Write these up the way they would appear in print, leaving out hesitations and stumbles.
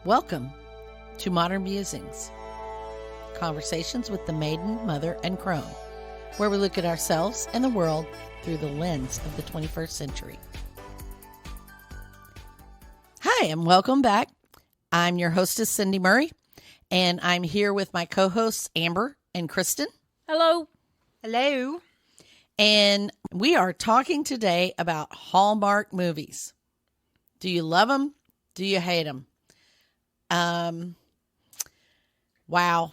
Welcome to Modern Musings, conversations with the maiden, mother, and crone, where we look at ourselves and the world through the lens of the 21st century. Hi, and welcome back. I'm your hostess, Cindy Murray, and I'm here with my co-hosts, Amber and Kristen. Hello. Hello. And we are talking today about Hallmark movies. Do you love them? Do you hate them? Wow.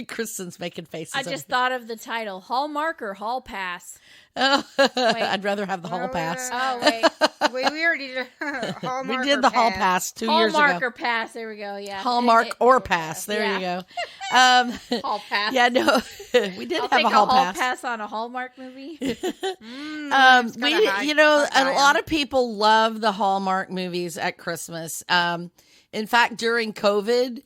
Kristen's making faces. I just thought of the title. Hallmark or Hall Pass? Oh, I'd rather have the Hall Pass. Oh, wait. We already did Hallmark. We did the Hall Pass 2 years ago. Hallmark or Pass. There we go. Yeah. Hallmark or Pass. There you go. Hall Pass. Yeah, no, we did I'll have take a Hall Hall Pass. Pass on a Hallmark movie. A lot of people love the Hallmark movies at Christmas. In fact, during COVID,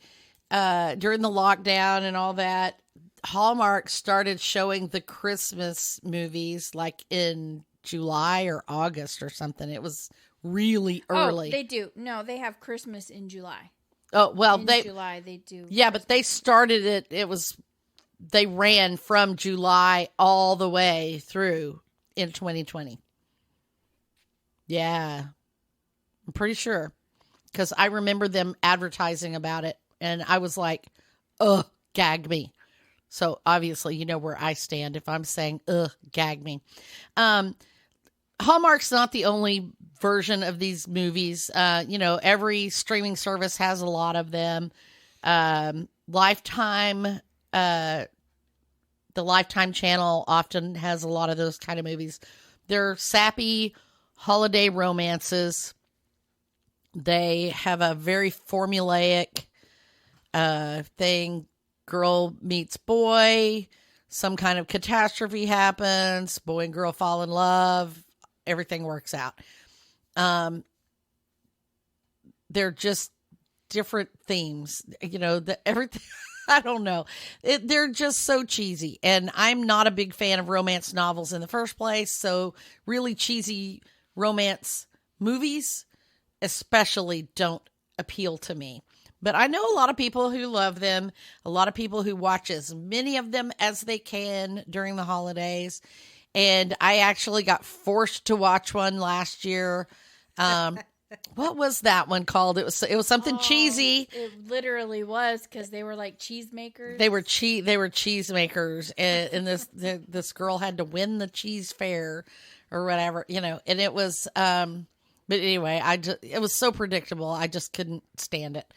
during the lockdown and all that, Hallmark started showing the Christmas movies like in July or August or something. It was really early. Oh, they do. No, they have Christmas in July. Oh, well, in July they do. Yeah, but they started it. They ran from July all the way through in 2020. Yeah, I'm pretty sure because I remember them advertising about it, and I was like, "Ugh, gag me." So obviously, you know where I stand if I'm saying, "Ugh, gag me." Hallmark's not the only version of these movies. Every streaming service has a lot of them. Lifetime, the Lifetime channel often has a lot of those kind of movies. They're sappy holiday romances. They have a very formulaic thing. Girl meets boy, some kind of catastrophe happens, boy and girl fall in love, everything works out. They're just different themes, everything. I don't know. They're just so cheesy. And I'm not a big fan of romance novels in the first place. So really cheesy romance movies especially don't appeal to me. But I know a lot of people who love them, a lot of people who watch as many of them as they can during the holidays. And I actually got forced to watch one last year. What was that one called? It was something cheesy. It literally was because they were like cheese makers. They were cheese makers, and this girl had to win the cheese fair or whatever, and it was. But anyway, it was so predictable. I just couldn't stand it.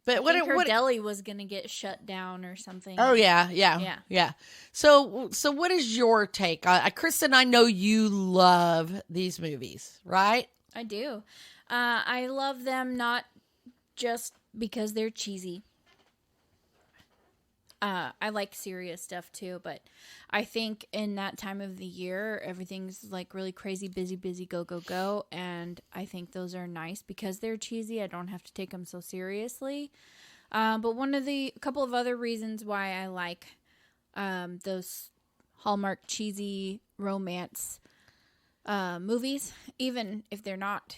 But I think her deli was going to get shut down or something. Oh yeah. So what is your take? Kristen, I know you love these movies, right? I do. I love them not just because they're cheesy. I like serious stuff too, but I think in that time of the year, everything's like really crazy, busy, go, go, go. And I think those are nice because they're cheesy. I don't have to take them so seriously. But a couple of other reasons why I like those Hallmark cheesy romance movies, even if they're not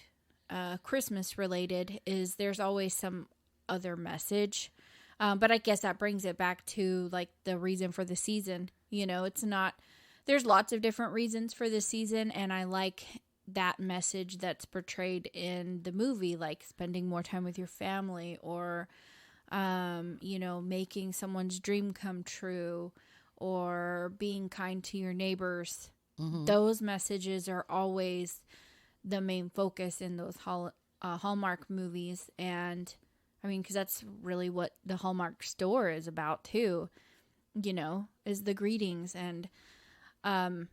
Christmas related, is there's always some other message. But I guess that brings it back to like the reason for the season. There's lots of different reasons for the season, and I like that message that's portrayed in the movie, like spending more time with your family or, making someone's dream come true or being kind to your neighbors. Mm-hmm. Those messages are always the main focus in those Hallmark movies. And I mean, because that's really what the Hallmark store is about too, is the greetings. And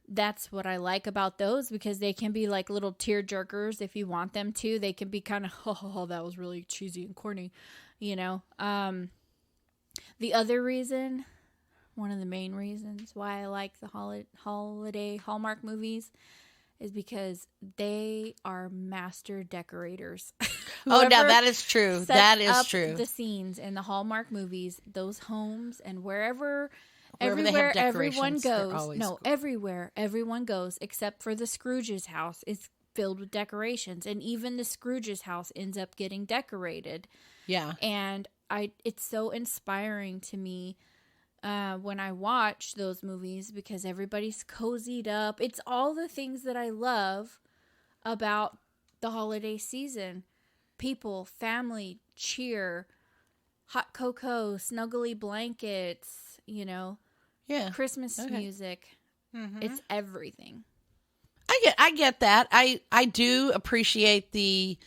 that's what I like about those, because they can be like little tear jerkers if you want them to. They can be kind of, oh, that was really cheesy and corny, The other reason, one of the main reasons why I like the holiday Hallmark movies is because they are master decorators. Oh, now that is true. That is true. The scenes in the Hallmark movies, those homes, and everywhere everyone goes. No, everywhere everyone goes, except for the Scrooge's house, is filled with decorations, and even the Scrooge's house ends up getting decorated. Yeah. And it's so inspiring to me when I watch those movies because everybody's cozied up. It's all the things that I love about the holiday season. People, family, cheer, hot cocoa, snuggly blankets, Yeah. Christmas music. Mm-hmm. It's everything. I get that. I do appreciate the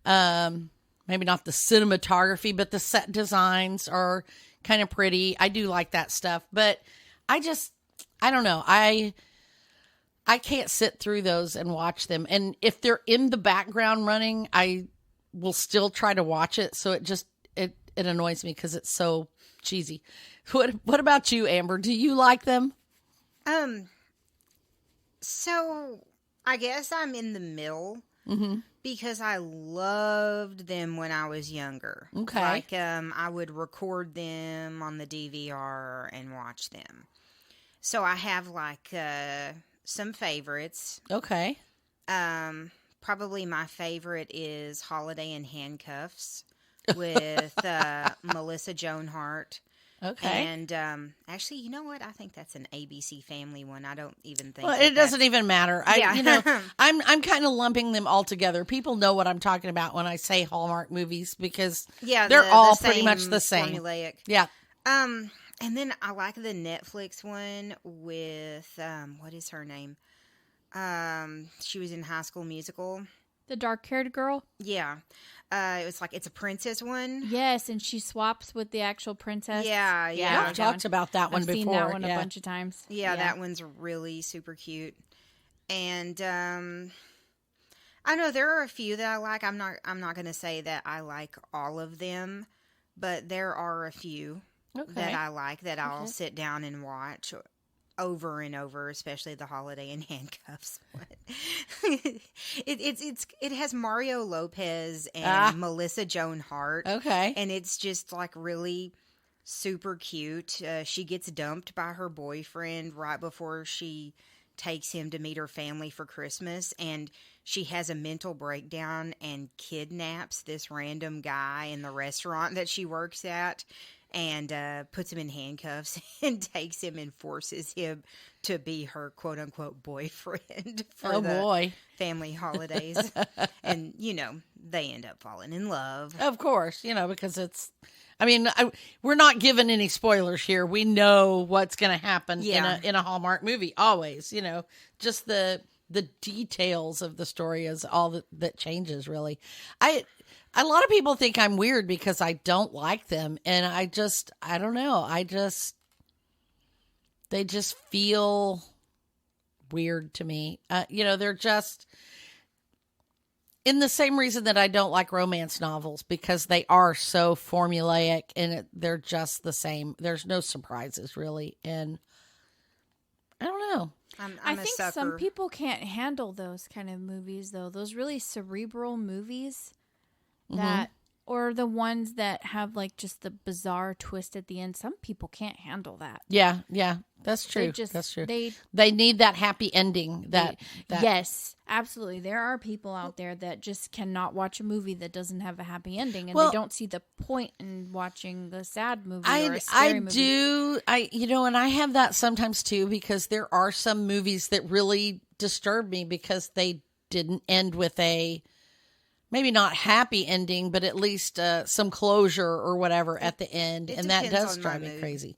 maybe not the cinematography, but the set designs are kind of pretty. I do like that stuff, but I don't know. I can't sit through those and watch them. And if they're in the background running, I will still try to watch it. So it annoys me because it's so cheesy. What about you, Amber? Do you like them? So I guess I'm in the middle because I loved them when I was younger. Okay. Like, I would record them on the DVR and watch them. So I have like some favorites. Okay. Probably my favorite is Holiday in Handcuffs with Melissa Joan Hart. Okay. And actually, you know what? I think that's an ABC Family one. I don't even think. Well, it doesn't even matter. Yeah. I'm kind of lumping them all together. People know what I'm talking about when I say Hallmark movies because they're all pretty much the same. Formulaic. Yeah. And then I like the Netflix one with what is her name? She was in High School Musical. The dark-haired girl? Yeah. It was like, it's a princess one. Yes, and she swaps with the actual princess. Yeah. I've talked about that one I've before. seen that one a bunch of times. Yeah, that one's really super cute. And I know there are a few that I like. I'm not going to say that I like all of them, but there are a few that I like that I'll sit down and watch over and over, especially the Holiday in Handcuffs one. It has Mario Lopez and Melissa Joan Hart. Okay. And it's just like really super cute. She gets dumped by her boyfriend right before she takes him to meet her family for Christmas, and she has a mental breakdown and kidnaps this random guy in the restaurant that she works at, and puts him in handcuffs and takes him and forces him to be her quote-unquote boyfriend for family holidays. And, they end up falling in love. Of course, because it's, we're not given any spoilers here. We know what's going to happen in a Hallmark movie, always, just the details of the story is all that changes, really. A lot of people think I'm weird because I don't like them. And I don't know. They just feel weird to me. They're just in the same reason that I don't like romance novels, because they are so formulaic and they're just the same. There's no surprises really. And I don't know. I think some people can't handle those kind of movies though. Those really cerebral movies. That or the ones that have like just the bizarre twist at the end. Some people can't handle that. Yeah, that's true. That's true. They need that happy ending. Yes, absolutely. There are people out there that just cannot watch a movie that doesn't have a happy ending, and they don't see the point in watching the sad movie or a scary movie. And I have that sometimes too, because there are some movies that really disturb me because they didn't end with a maybe not happy ending, but at least some closure or whatever at the end. And that does drive me crazy.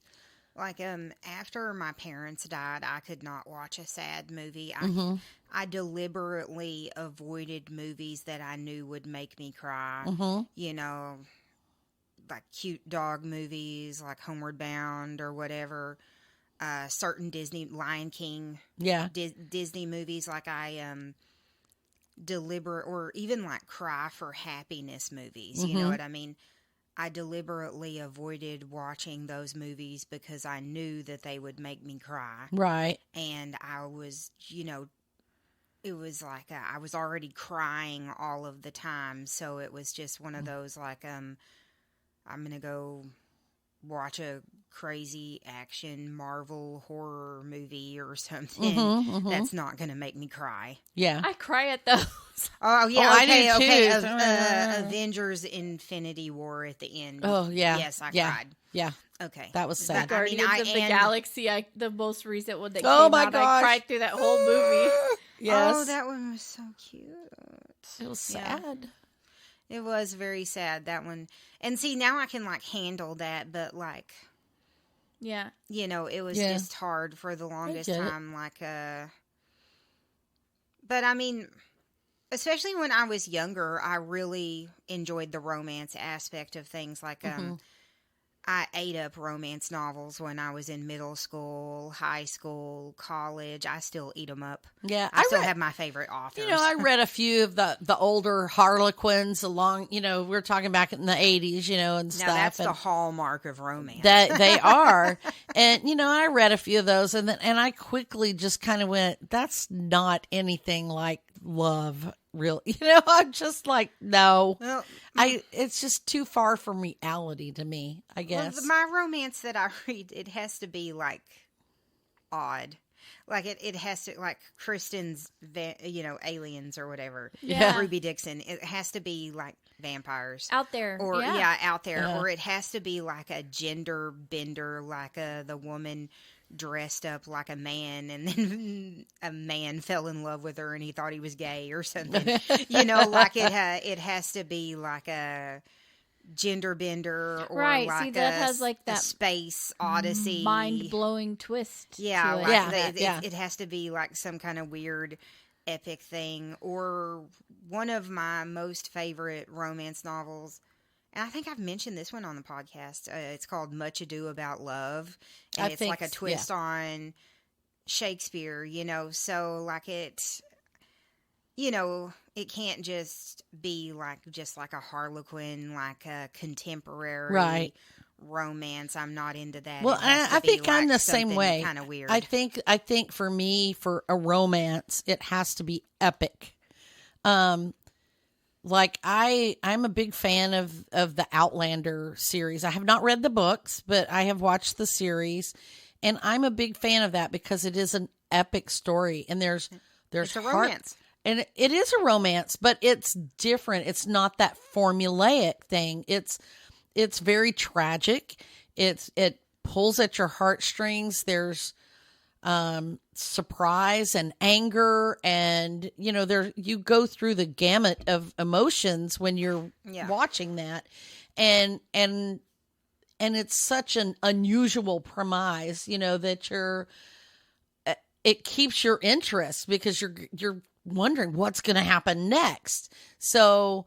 Like, after my parents died, I could not watch a sad movie. I deliberately avoided movies that I knew would make me cry. Like cute dog movies, like Homeward Bound or whatever. Certain Disney, Lion King. Yeah. Disney movies, like deliberate, or even like cry for happiness movies. You know what I mean? I deliberately avoided watching those movies because I knew that they would make me cry. Right. And I was, it was like I was already crying all of the time. So it was just one of those like, I'm going to go watch a crazy action Marvel horror movie or something that's not going to make me cry. Yeah. I cry at those. Oh, yeah. Oh, I okay, do okay. too. Avengers Infinity War at the end. Oh, yeah. Yes, I Yeah. cried. Yeah. Okay. That was sad. Guardians of the Galaxy, the most recent one that Oh came my out, gosh. I cried through that whole movie. Yes. Oh, that one was so cute. It was Yeah. sad. It was very sad, that one. And see, now I can, like, handle that, but, like, Yeah. you know, it was Yeah. just hard for the longest get it. time. Like, but I mean, especially when I was younger, I really enjoyed the romance aspect of things. Like, I ate up romance novels when I was in middle school, high school, college. I still eat them up. Yeah. I still read, have my favorite authors. you know, I read a few of the older Harlequins along, you know, we're talking back in the 80s, you know, and now stuff. that's and the hallmark of romance. that they are. And, you know, I read a few of those and I quickly just kind of went, that's not anything like love. Real, you know, I'm just like, no, well, it's just too far from reality to me, I guess. well, my romance that I read, it has to be like odd. Like it has to, like Kristen's, you know, Aliens or whatever. Yeah. Ruby Dixon. It has to be like vampires. Out there. Or yeah. out there. Yeah. Or it has to be like a gender bender, like the woman dressed up like a man and then a man fell in love with her and he thought he was gay or something. You know, like it has to be like a gender bender or Right. like See, that a, has like a that space odyssey. mind-blowing twist Yeah, to it. like Yeah. it has to be like some kind of weird epic thing. Or one of my most favorite romance novels, and I think I've mentioned this one on the podcast. It's called Much Ado About Love, and it's like a twist on Shakespeare, you know. So like it, you know, it can't just be like just like a Harlequin, like a contemporary romance. I'm not into that. Well, I think I'm the same way. Kind of weird. I think for me, for a romance, it has to be epic. Like I'm a big fan of the Outlander series. I have not read the books, but I have watched the series, and I'm a big fan of that because it is an epic story, and there's it's a romance. and it is a romance, but it's different. It's not that formulaic thing. It's very tragic. It pulls at your heartstrings. There's surprise and anger, and you know, you go through the gamut of emotions when you're watching that, and it's such an unusual premise, you know, that it keeps your interest because you're wondering what's going to happen next. So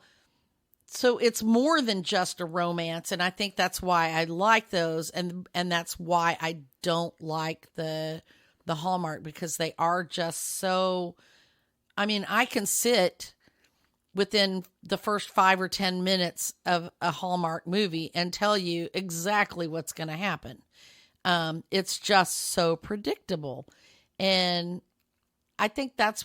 it's more than just a romance, and I think that's why I like those, and that's why I don't like the Hallmark, because they are just so, I mean, I can sit within the first 5 or 10 minutes of a Hallmark movie and tell you exactly what's going to happen. It's just so predictable. And I think that's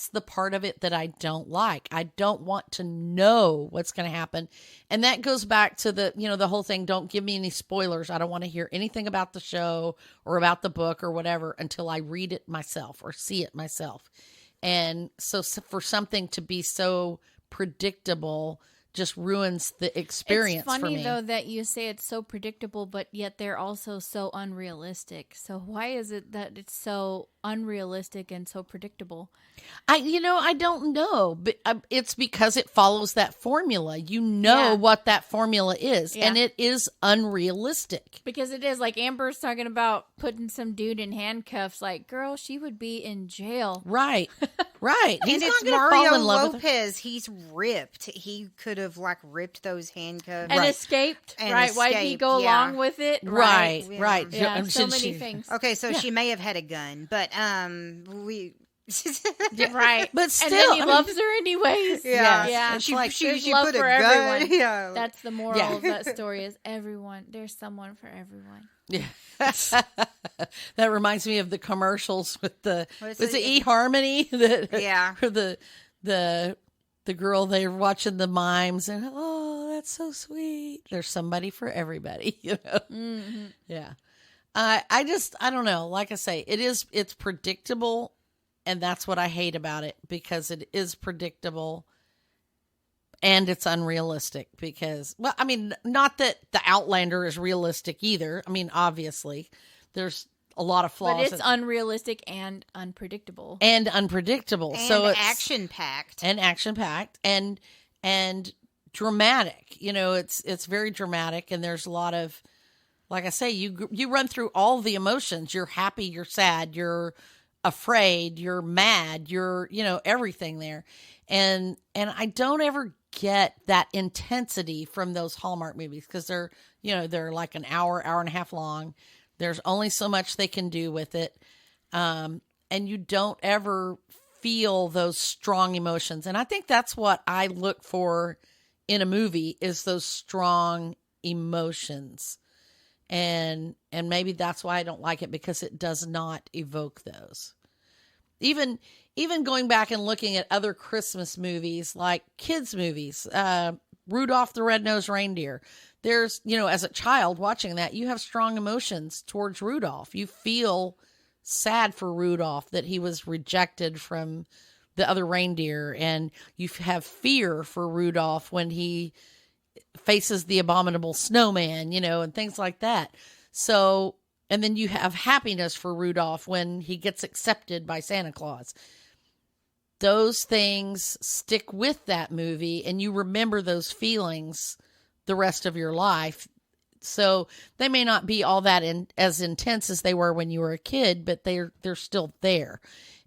the part of it that I don't like. I don't want to know what's going to happen. And that goes back to the whole thing. Don't give me any spoilers. I don't want to hear anything about the show or about the book or whatever until I read it myself or see it myself. And so for something to be so predictable just ruins the experience for me. It's funny, though, that you say it's so predictable, but yet they're also so unrealistic. So why is it that it's so unrealistic and so predictable? I don't know, but it's because it follows that formula. You know what that formula is, and it is unrealistic. Because it is, like Amber's talking about putting some dude in handcuffs. Like, girl, she would be in jail. Right, right. And it's Mario Lopez. He's ripped. He could have like ripped those handcuffs and escaped. And right? Why did he go along with it? Right. Yeah, so many things. Okay, so she may have had a gun, but we. Right, but still, and then he loves her anyways. Yeah. She There's love put a for gun. everyone. Yeah, that's the moral of that story: is everyone. There's someone for everyone. Yeah, that reminds me of the commercials with the eHarmony. Yeah, for the girl they're watching the mimes and that's so sweet. There's somebody for everybody, you know? Mm-hmm. Yeah. I don't know. Like I say, it's predictable, and that's what I hate about it, because it is predictable and it's unrealistic because, well, I mean, not that the Outlander is realistic either. I mean, obviously there's a lot of flaws. But it's unrealistic and unpredictable. And unpredictable. And so it's action-packed. And action-packed and dramatic. You know, it's very dramatic, and there's a lot of, like I say, you run through all the emotions. You're happy, you're sad, you're afraid, you're mad, you're, you know, everything there. And I don't ever get that intensity from those Hallmark movies because they're like an hour and a half long. There's only so much they can do with it. And you don't ever feel those strong emotions. And I think that's what I look for in a movie, is those strong emotions. And maybe that's why I don't like it, because it does not evoke those. Even going back and looking at other Christmas movies, like kids movies, Rudolph the Red-Nosed Reindeer. There's, you know, as a child watching that, you have strong emotions towards Rudolph. You feel sad for Rudolph that he was rejected from the other reindeer, and you have fear for Rudolph when he faces the abominable snowman, you know, and things like that. So, and then you have happiness for Rudolph when he gets accepted by Santa Claus. Those things stick with that movie, and you remember those feelings the rest of your life. So they may not be all that as intense as they were when you were a kid, but they're still there.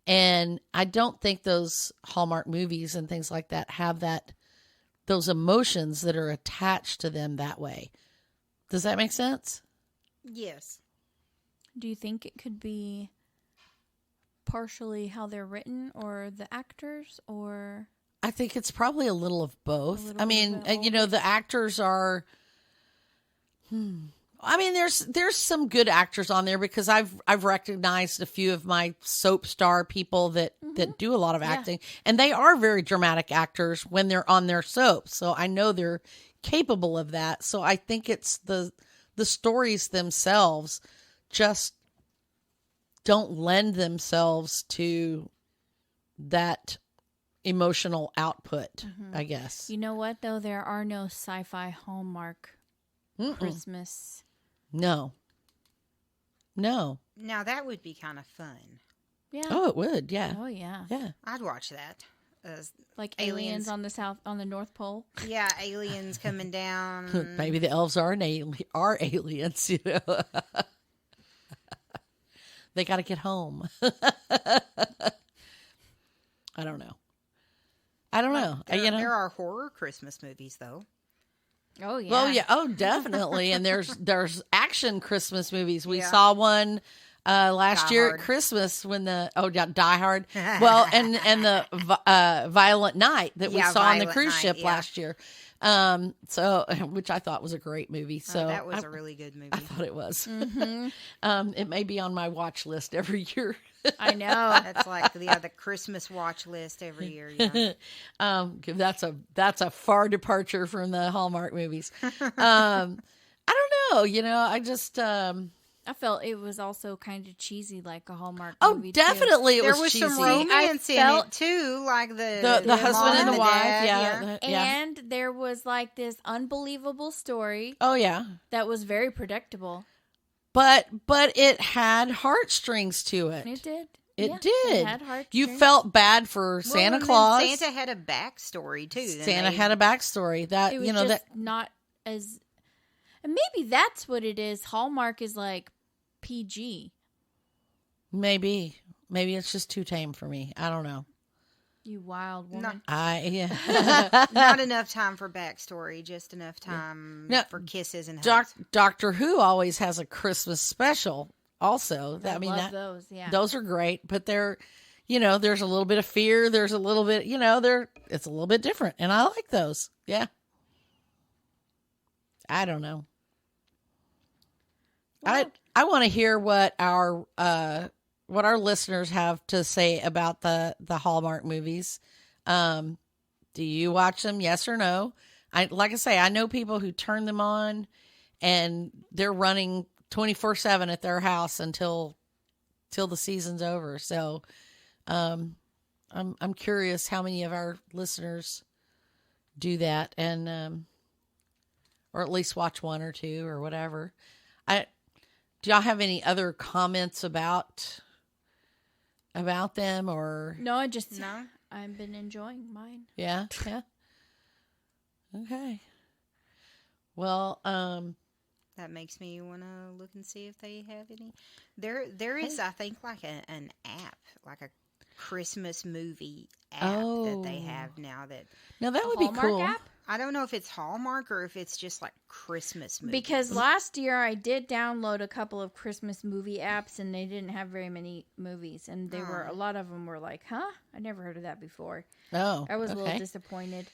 And I don't think those Hallmark movies and things like that have those emotions that are attached to them that way. Does that make sense? Yes. Do you think it could be partially how they're written, or the actors, or? I think it's probably a little of both. I mean, bit of you know, the actors are. I mean, there's some good actors on there, because I've recognized a few of my soap star people that do a lot of acting, and they are very dramatic actors when they're on their soap. So I know they're capable of that. So I think it's the stories themselves just don't lend themselves to that emotional output, I guess. You know what, though? There are no sci-fi Hallmark Christmas. No. Now that would be kind of fun. Yeah. Oh, it would. Yeah. Oh, yeah. Yeah. I'd watch that. Like aliens on the North Pole. Yeah, aliens coming down. Maybe the elves are aliens, you know. They got to get home. I don't know. There are horror Christmas movies, though. Oh, yeah. Well, yeah. Oh, definitely. And there's action Christmas movies. We Yeah. saw one last Die year Hard. at Christmas when Die Hard. Well, and the Violent Night that we Yeah, saw on the Violent cruise Night, ship yeah. last year. So which I thought was a great movie. So That was a really good movie. I thought it was. It may be on my watch list every year. I know. That's like the Christmas watch list every year. Yeah. That's a far departure from the Hallmark movies. I don't know. You know, I just. I felt it was also kind of cheesy, like a Hallmark Oh, movie. definitely, it There was was cheesy. some romance in felt- it too, like the The husband and mom the wife, dad, yeah. And there was like this unbelievable story Oh yeah, that was very predictable. but it had heartstrings to it. It did. It Yeah, did. It had You heartstrings. felt bad for Well, Santa and then Claus. Santa had a backstory too. Santa had a backstory that It was you know just that not as. And maybe that's what it is. Hallmark is like PG. maybe it's just too tame for me. I don't know. You wild woman. Not enough time for backstory, just enough time No, for kisses and hugs. Doctor Who always has a Christmas special. Also, I love those. Yeah. those are great, but they're, you know, there's a little bit of fear. There's a little bit, you know, it's a little bit different, and I like those. Yeah. I don't know. Well, I want to hear what our listeners have to say about the Hallmark movies. Do you watch them? Yes or no? like I say, I know people who turn them on and they're running 24/7 at their house until the season's over. So, I'm curious how many of our listeners do that, and or at least watch one or two or whatever. Do y'all have any other comments about them, or No, I just No. I've been enjoying mine. yeah. Okay. Well, That makes me want to look and see if they have any. There is, I think, like an app, like a Christmas movie app that they have now. That now that would be Hallmark cool. app? I don't know if it's Hallmark or if it's just like Christmas movies. Because last year I did download a couple of Christmas movie apps and they didn't have very many movies, and they were a lot of them were like, "Huh? I never heard of that before." Oh, I was a okay. little disappointed.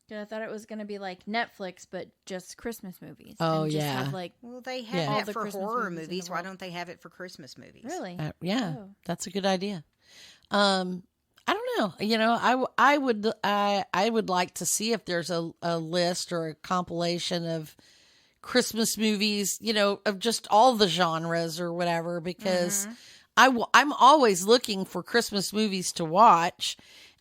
'Cause I thought it was going to be like Netflix, but just Christmas movies. Oh, and just yeah. Have like Well, they have Yeah. All that the for Christmas horror movies in the movies. Why world. don't they have it for Christmas movies? really. Yeah, Oh. that's a good idea. I don't know. You know, I would like to see if there's a list or a compilation of Christmas movies, you know, of just all the genres or whatever, because I'm always looking for Christmas movies to watch,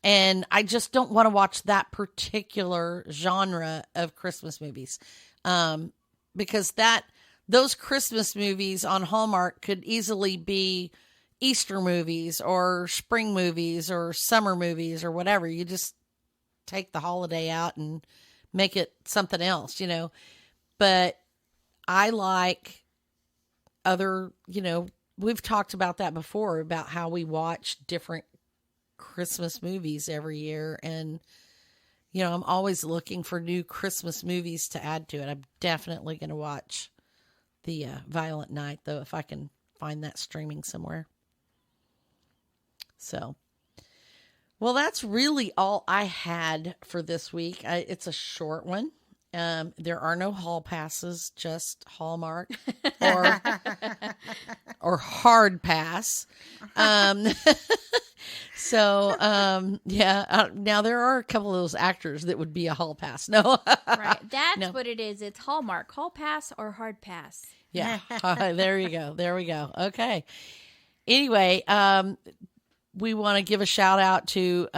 and I just don't want to watch that particular genre of Christmas movies, because those Christmas movies on Hallmark could easily be Easter movies or spring movies or summer movies or whatever. You just take the holiday out and make it something else, you know. But I like other, you know, we've talked about that before, about how we watch different Christmas movies every year. And, you know, I'm always looking for new Christmas movies to add to it. I'm definitely going to watch the Violent Night, though, if I can find that streaming somewhere. So, well, that's really all I had for this week. It's a short one. There are no hall passes, just Hallmark or hard pass. So, yeah. Now there are a couple of those actors that would be a hall pass. No, Right. That's No. what it is. It's Hallmark. Hall pass or hard pass. yeah. There you go. There we go. Okay. Anyway, we want to give a shout out to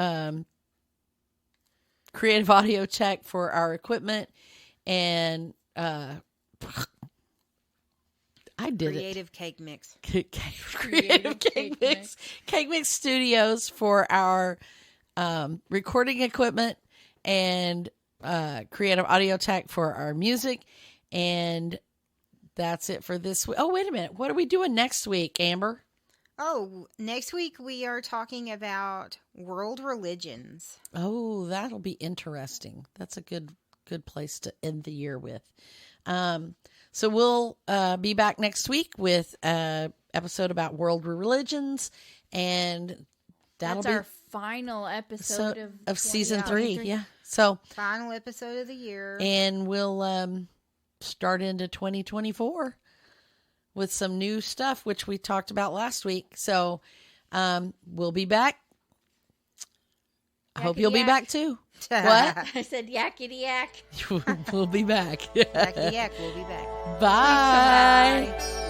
Creative Audio Tech for our equipment, and I did Creative Cake Mix. it. Creative Cake Mix. Cake Mix Studios for our recording equipment, and Creative Audio Tech for our music, and that's it for this week. Oh, wait a minute. What are we doing next week, Amber? Oh, next week we are talking about world religions. Oh, that'll be interesting. That's a good place to end the year with. So we'll be back next week with an episode about world religions, and that'll That's be our final episode of season 3. 2023. Yeah. So, Final episode of the year. and we'll start into 2024 with some new stuff, which we talked about last week. So we'll be back. I hope you'll be Yakety back too. What? I said yakety yak. We'll be back. Yakety yak, we'll be back. Bye. Bye.